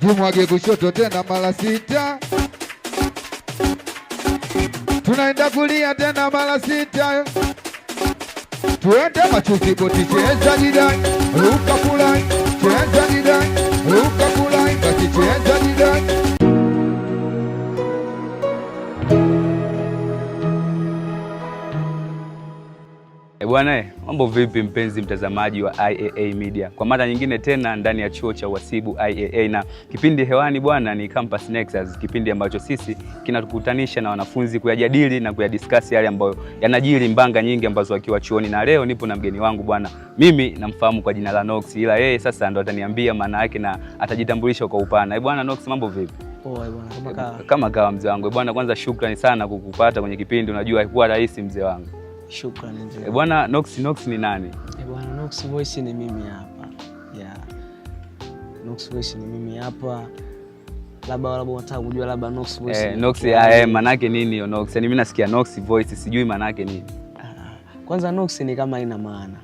jimwage kushoto tena mara 6, tunaenda kulia tena mara 6, tuende machuzi boti cheza jidai, ruka kulai, cheza jidai, ruka kulai, basi cheza jidai. Bwana, mambo vipi mpenzi mtazamaji wa IAA Media? Kwa mara nyingine tena ndani ya chuo cha uhasibu IAA, na kipindi hewani bwana ni Campus Nexus, kipindi ambacho sisi kinatukutanisha na wanafunzi kuyajadili na kuyadiscuss yale ambayo yanajiri mbanga nyingi ambazo wakiwa chuoni. Na leo nipo na mgeni wangu bwana, mimi namfahamu kwa jina la Nox, ila yeye sasa ndo ataniambia maana yake na atajitambulisha kwa upana. Bwana Nox, mambo vipi? Bwana, kama kawa mzee wangu. Bwana, kwanza shukrani sana kukupata kwenye kipindi, unajua haikuwa rahisi mzee wangu. Shukrani mzee. Bwana Nox ni nani? Bwana Nox Voice ni mimi hapa. Nox Voice ni mimi hapa. Labda unataka kujua labda Nox Voice. Nox maana yake nini hiyo Nox? Yaani mimi nasikia Nox Voice sijui maana yake nini. Kwanza Nox ni kama ina maana,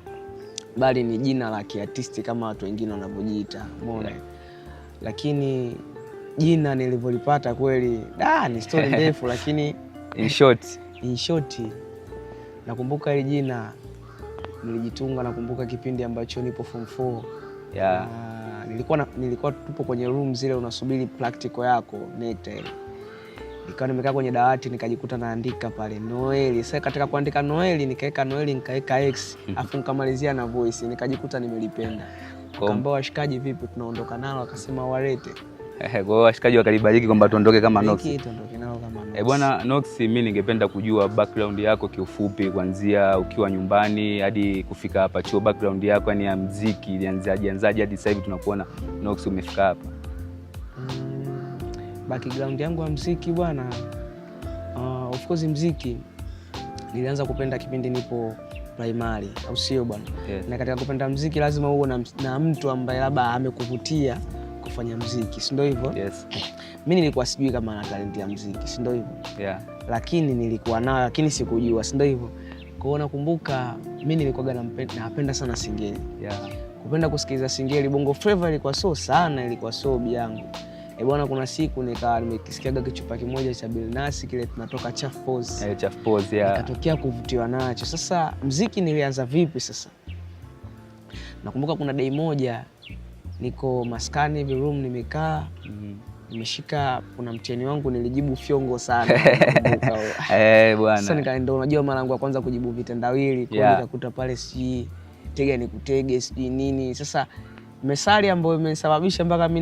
bali ni jina la kiartisti kama watu wengine wanavyojiita, umeona? Lakini jina nilivyolipata kweli ni story ndefu lakini in short nakumbuka ile jina nilijitunga. Nakumbuka kipindi ambacho nipo form 4. Nilikuwa tupo kwenye room zile unasubiri practical yako NECTA ile. Nikawa nimekaa kwenye dawati nikajikuta naandika pale Noeli. Sasa katika kuandika Noeli nikaweka Noeli nikaweka X afu nikamalizia na Voice, nikajikuta nimelipenda. Kaambia washikaji vipi tunaondoka nalo, akasema walete. Kwa hiyo washikaji wakalibariki kwamba tuondoke kama Nox. Tuondoke nalo kama Nox. Bwana Nox, mimi ningependa kujua background yako kiufupi, kuanzia ukiwa nyumbani hadi kufika hapa chuo. Background yako yani ya muziki ilianzaje hadi sasa hivi tunakuona Nox umefika hapa? Background yangu ya muziki bwana, of course muziki nilianza kupenda kipindi nipo primary, au sio bwana? Yes. Na katika kupenda muziki lazima uwe na mtu ambaye labda amekuvutia kufanya muziki, si ndio hivyo? Yes. Mimi nilikuwa sijui kama ana talent ya muziki, si ndio hivyo? Yeah. Lakini nilikuwa nayo, lakini sikujua, si ndio hivyo? Kwa hiyo nakumbuka mimi nilikuwa napenda sana singeli. Yeah. Kupenda kusikiliza singeli. Bongo Flava ilikuwa ilikuwa hobby yangu. Bwana, kuna siku nikawa nimekisikiaga kichupa kimoja cha Bilnasi kile tunatoka Chaff Pose. Chaff Pose, yeah. Nikatokea kuvutiwa nacho. Sasa muziki nilianza vipi sasa? Nakumbuka kuna day moja niko maskani hivi room nimekaa, nimeshika kuna mtihani wangu nilijibu fyongo sana. Bwana. Sasa nikaenda, unajua mara yangu ya kwanza kujibu vitendawili, kwa nikakuta pale si tega nikutege si nini. Sasa mesali ambayo imesababisha mpaka mimi